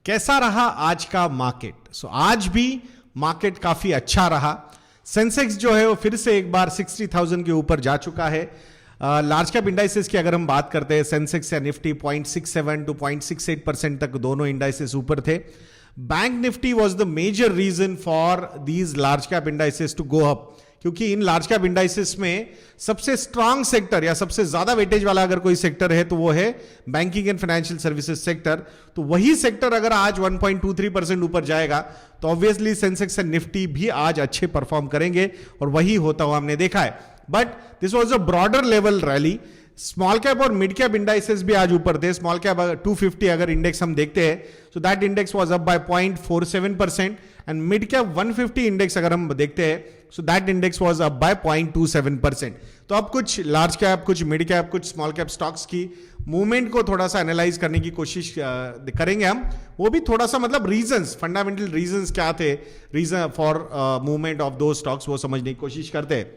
कैसा रहा आज का मार्केट? आज भी मार्केट काफी अच्छा रहा। सेंसेक्स जो है वो फिर से एक बार 60,000 के ऊपर जा चुका है। लार्ज कैप इंडाइसेस की अगर हम बात करते हैं, सेंसेक्स या निफ्टी 0.67 टू 0.68% तक दोनों इंडाइसेस ऊपर थे। Bank Nifty was the major reason for these large cap indices to go up, क्योंकि इन लार्ज कैप इंडाइसेस में सबसे स्ट्रांग सेक्टर या सबसे ज्यादा वेटेज वाला अगर कोई सेक्टर है तो वो है banking and financial services sector. तो वही सेक्टर अगर आज 1.23% ऊपर जाएगा तो ऑब्वियसली सेंसेक्स एंड निफ्टी भी आज अच्छे परफॉर्म करेंगे, और वही होता हुआ हमने देखा है। But this was a broader level rally. Small cap और मिड कैप इंडाइसेस भी आज ऊपर थे। स्मॉल कैप 250 अगर इंडेक्स हम देखते हैं तो that index was up by 0.47%, and mid cap 150 index अगर हम देखते हैं so that index was up by 0.27%। तो अब कुछ लार्ज कैप, कुछ मिड कैप, कुछ स्मॉल कैप स्टॉक्स की मूवमेंट को थोड़ा सा एनालाइज करने की कोशिश करेंगे हम। वो भी थोड़ा सा मतलब रीजंस, फंडामेंटल रीजंस क्या थे, रीजन फॉर मूवमेंट ऑफ दो स्टॉक्स, वो समझने की कोशिश करते हैं।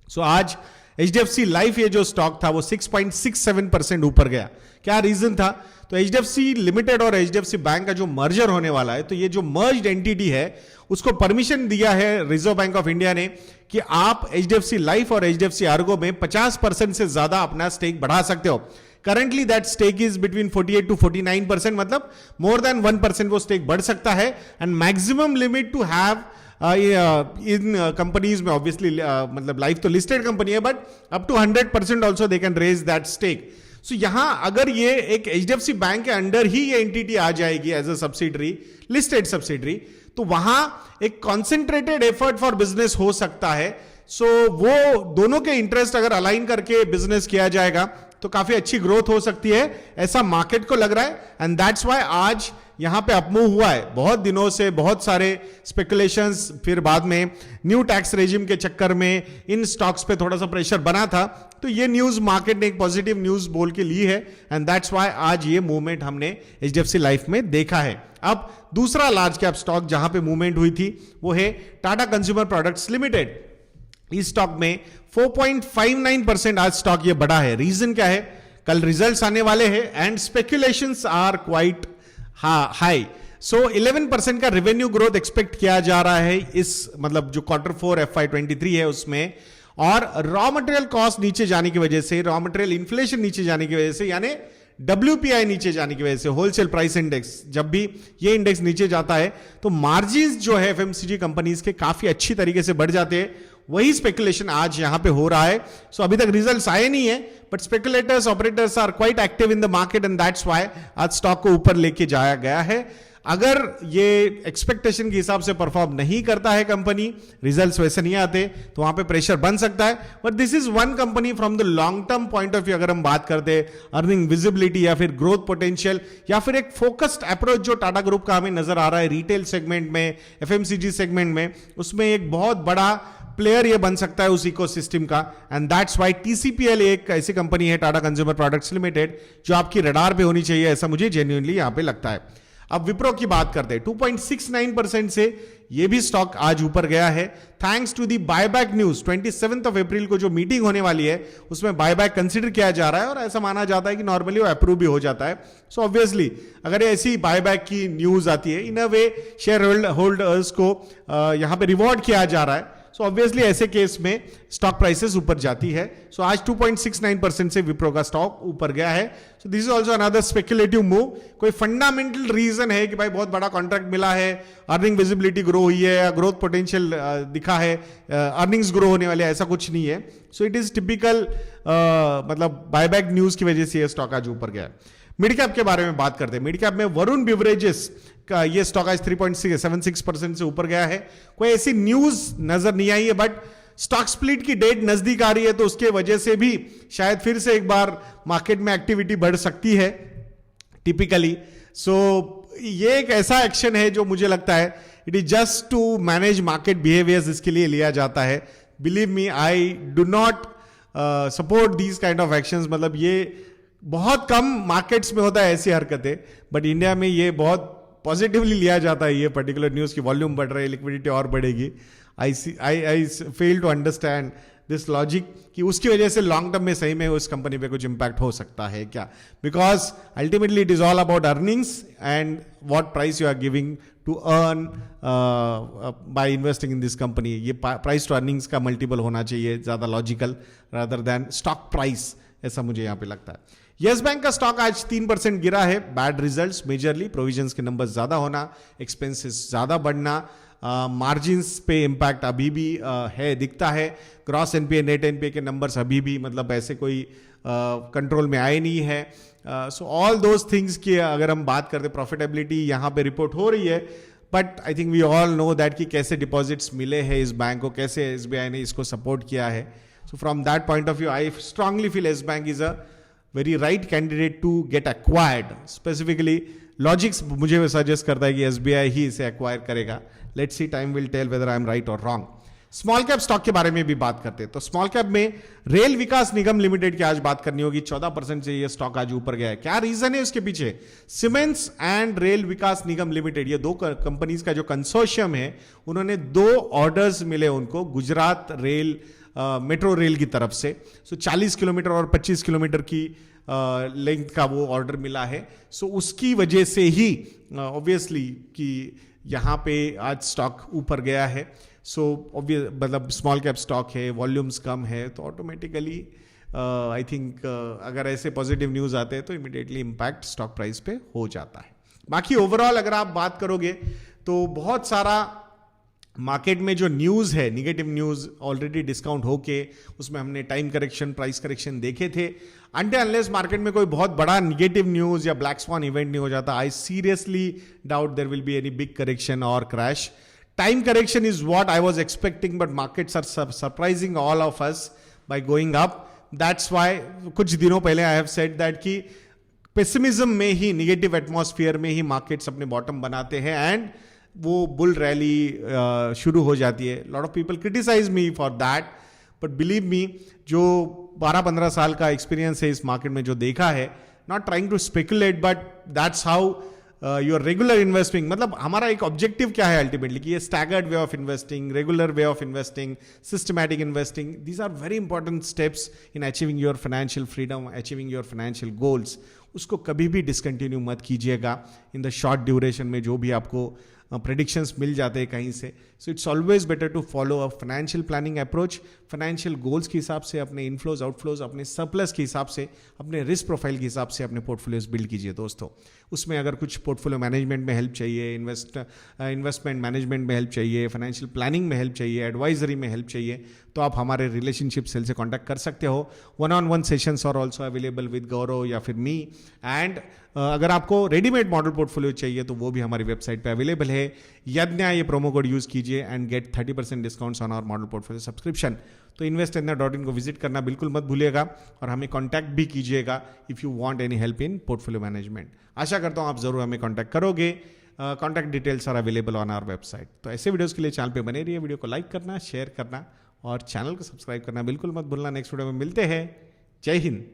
सो आज HDFC लाइफ ये जो स्टॉक था वो 6.67% ऊपर गया। क्या रीजन था? तो HDFC लिमिटेड और HDFC बैंक का जो मर्जर होने वाला है, तो ये जो मर्ज्ड एंटिटी है उसको परमिशन दिया है रिजर्व बैंक ऑफ इंडिया ने कि आप HDFC लाइफ और HDFC अर्गो में 50% से ज्यादा अपना स्टेक बढ़ा सकते हो। Currently that stake is between 48 to 49%, मतलब मोर देन 1% वो स्टेक बढ़ सकता है। And maximum limit to have in companies में, ऑब्वियसली मतलब लाइफ तो लिस्टेड कंपनी है, but up to 100% also they can raise that stake. So यहां अगर ये एक HDFC बैंक के अंडर ही ये एंटिटी आ जाएगी as a subsidiary, listed subsidiary, तो वहां एक कॉन्सेंट्रेटेड एफर्ट फॉर बिजनेस हो सकता है। सो वो दोनों के इंटरेस्ट अगर अलाइन करके बिजनेस किया जाएगा तो काफी अच्छी ग्रोथ हो सकती है, ऐसा मार्केट को लग रहा है। एंड दैट्स व्हाई आज यहां पे अपमूव हुआ है। बहुत दिनों से बहुत सारे स्पेकुलेशंस, फिर बाद में न्यू टैक्स रेजिम के चक्कर में इन स्टॉक्स पे थोड़ा सा प्रेशर बना था, तो ये न्यूज मार्केट ने एक पॉजिटिव न्यूज बोल के ली है, एंड दैट्स व्हाई आज ये मूवमेंट हमने HDFC लाइफ में देखा है। अब दूसरा लार्ज कैप स्टॉक जहां पे मूवमेंट हुई थी वो है टाटा कंज्यूमर प्रोडक्ट्स लिमिटेड। इस स्टॉक में 4.59% आज स्टॉक ये बढ़ा है। रीजन क्या है? कल रिजल्ट्स आने वाले हैं and speculations are quite high. So 11% का रेवेन्यू ग्रोथ एक्सपेक्ट किया जा रहा है इस मतलब जो Q4 FY23 है उसमें, और रॉ मटेरियल कॉस्ट नीचे जाने की वजह से, रॉ मटेरियल इन्फ्लेशन नीचे जाने की वजह से, यानी WPI नीचे जाने की वजह से, होलसेल प्राइस इंडेक्स, जब भी ये इंडेक्स नीचे जाता है तो मार्जिन्स जो है FMCG कंपनीज के काफी अच्छी तरीके से बढ़ जाते हैं। वही स्पेकुलेशन आज यहां पे हो रहा है। सो अभी तक रिजल्ट्स आए नहीं है, but speculators, operators are quite active in the market, and that's why आज स्टॉक को ऊपर लेके जाया गया है। अगर ये एक्सपेक्टेशन के हिसाब से परफॉर्म नहीं करता है कंपनी, रिजल्ट्स वैसे नहीं आते, तो वहां पे प्रेशर बन सकता है। But this is one company from the long term point of view, अगर हम बात करते हैं अर्निंग विजिबिलिटी या फिर ग्रोथ पोटेंशियल या फिर एक फोकस्ड अप्रोच जो टाटा ग्रुप का हमें नजर आ रहा है रिटेल सेगमेंट में, FMCG सेगमेंट में, उसमें एक बहुत बड़ा प्लेयर ये बन सकता है उस इकोसिस्टम का। एंड दैट्स व्हाई TCPL एक ऐसी कंपनी है, टाटा कंज्यूमर प्रोडक्ट्स लिमिटेड, जो आपकी रडार पे होनी चाहिए, ऐसा मुझे जेन्युइनली यहां पे लगता है। अब विप्रो की बात करते हैं, 2.69% से ये भी स्टॉक आज ऊपर गया है, thanks to the buyback news. 27 April को जो मीटिंग होने वाली है उसमें बायबैक कंसीडर किया जा रहा है, और ऐसा माना जाता है कि नॉर्मली वो अप्रूव भी हो जाता है। सो ऑब्वियसली अगर ऐसी बायबैक की न्यूज आती है, इन अ वे शेयर होल्डर्स को यहां पे रिवॉर्ड किया जा रहा है, सो ऑब्वियसली ऐसे केस में स्टॉक प्राइसेस ऊपर जाती है। सो आज 2.69% से विप्रो का स्टॉक ऊपर गया है। So this is also another speculative move. कोई फंडामेंटल रीजन है कि भाई बहुत बड़ा कॉन्ट्रैक्ट मिला है, अर्निंग विजिबिलिटी ग्रो हुई है या ग्रोथ पोटेंशियल दिखा है, अर्निंग्स ग्रो होने वाले, ऐसा कुछ नहीं है। सो इट इज टिपिकल मतलब बायबैक न्यूज की वजह से यह स्टॉक आज ऊपर गया है। मिड कैप के बारे में बात करते हैं। मिड कैप में वरुण बिवरेजेस का ये स्टॉक आज 3.76% से ऊपर गया है। कोई ऐसी न्यूज नजर नहीं आई है, बट स्टॉक स्प्लिट की डेट नजदीक आ रही है, तो उसके वजह से भी शायद फिर से एक बार मार्केट में एक्टिविटी बढ़ सकती है टिपिकली। सो ये एक ऐसा एक्शन है जो मुझे लगता है it is just to manage market behaviours, इसके लिए लिया जाता है। Believe me, I do not support these kind of actions. मतलब ये बहुत कम मार्केट्स में होता है ऐसी हरकतें, बट इंडिया में ये बहुत पॉजिटिवली लिया जाता है। ये पर्टिकुलर न्यूज की वॉल्यूम बढ़ रही है, लिक्विडिटी और बढ़ेगी। I fail to understand this logic कि उसकी वजह से लॉन्ग टर्म में सही में उस कंपनी पे कुछ इंपैक्ट हो सकता है क्या, because ultimately it is all about earnings and what price you are giving to earn by investing in this company. ये प्राइस टू अर्निंग्स का मल्टीपल होना चाहिए ज़्यादा logical rather than stock price, ऐसा मुझे यहाँ पे लगता है. यस बैंक का स्टॉक आज 3% गिरा है. बैड रिजल्ट्स मेजरली, प्रोविजंस के नंबर्स ज़्यादा होना, एक्सपेंसेस ज़्यादा बढ़ना, मार्जिन्स पे इम्पैक्ट अभी भी है, दिखता है. ग्रॉस एनपीए नेट एनपीए के नंबर्स अभी भी मतलब ऐसे कोई कंट्रोल में आए नहीं है. सो ऑल दोज थिंग्स की अगर हम बात करते, प्रॉफिटेबिलिटी यहाँ पे रिपोर्ट हो रही है, but I think we all know that कि कैसे डिपॉजिट्स मिले हैं इस बैंक को, कैसे एसबीआई ने इसको सपोर्ट किया है. So from that point of view I strongly feel Yes Bank is a very right candidate to get acquired. Specifically logics मुझे सजेस्ट करता है कि एसबीआई ही इसे एक्वायर करेगा. Let's see, time will tell whether I am right or wrong. Small cap stock के बारे में भी बात करते हैं. तो स्मॉल कैप में रेल विकास निगम लिमिटेड की आज बात करनी होगी. 14% से ये स्टॉक आज ऊपर गया है. क्या रीजन है उसके पीछे? Cements and rail Vikas Nigam limited, ये दो कंपनीज का जो कंसोर्शियम है, उन्होंने 2 ऑर्डर्स मिले उनको गुजरात रेल मेट्रो रेल की तरफ से. सो 40 किलोमीटर और 25 किलोमीटर की लेंथ का वो ऑर्डर मिला है. सो उसकी वजह से ही ऑब्वियसली कि यहाँ पे आज स्टॉक ऊपर गया है. सो ऑब्वियस मतलब स्मॉल कैप स्टॉक है, वॉल्यूम्स कम है, तो ऑटोमेटिकली आई थिंक अगर ऐसे पॉजिटिव न्यूज़ आते हैं तो इमिडिएटली इम्पैक्ट स्टॉक प्राइस पे हो जाता है. बाकी ओवरऑल अगर आप बात करोगे तो बहुत सारा मार्केट में जो न्यूज़ है, निगेटिव न्यूज़ ऑलरेडी डिस्काउंट होके उसमें हमने टाइम करेक्शन, प्राइस करेक्शन देखे थे. अनटिल अनलेस मार्केट में कोई बहुत बड़ा निगेटिव न्यूज़ या ब्लैक स्वान इवेंट नहीं हो जाता, I seriously doubt there will be any big correction or crash. Time correction is what I was expecting, but markets are surprising all of us by going up. That's why कुछ दिनों पहले I have said that कि pessimism में ही, negative atmosphere में ही markets अपने bottom बनाते हैं and वो bull rally शुरू हो जाती है. Lot of people criticize me for that, but believe me, जो 12-15 साल का experience है इस market में जो देखा है, not trying to speculate, but that's how your regular investing, मतलब हमारा एक ऑब्जेक्टिव क्या है अल्टीमेटली कि ये staggered way of investing, regular way of investing, systematic investing, these are very important steps in achieving your financial freedom, achieving your financial goals. उसको कभी भी डिसकंटिन्यू मत कीजिएगा इन द शॉर्ट ड्यूरेशन में जो भी आपको प्रेडिक्शंस मिल जाते हैं कहीं से. So it's always better to follow a financial planning approach. Financial goals के हिसाब से, अपने इनफ्लोज आउटफ्लोज, अपने सरप्लस के हिसाब से, अपने रिस्क प्रोफाइल के हिसाब से अपने पोर्टफोलियोज बिल्ड कीजिए दोस्तों. उसमें अगर कुछ पोर्टफोलियो मैनेजमेंट में हेल्प चाहिए, इन्वेस्टमेंट मैनेजमेंट में हेल्प चाहिए, फाइनेंशियल प्लानिंग में हेल्प चाहिए, एडवाइजरी में हेल्प चाहिए, तो आप हमारे रिलेशनशिप सेल से कॉन्टैक्ट कर सकते हो. 1-on-1 sessions are also available with Gaurav या फिर मी. एंड अगर आपको रेडीमेड मॉडल पोर्टफोलियो चाहिए तो वो भी हमारी वेबसाइट पे अवेलेबल है. यज्ञ ये प्रोमो कोड यूज कीजिए and get 30% discounts on our model portfolio subscription. तो investindia.in को विजिट करना बिल्कुल मत भूलिएगा और हमें कॉन्टैक्ट भी कीजिएगा if you want any help in portfolio management. आशा करता हूँ आप जरूर हमें कॉन्टैक्ट करोगे. Contact details are available on our website. तो ऐसे वीडियोस के लिए चैनल पे बने रहिए. वीडियो को लाइक करना, शेयर करना और चैनल को सब्सक्राइब करना बिल्कुल मत भूलना. नेक्स्ट वीडियो में मिलते हैं. जय हिंद.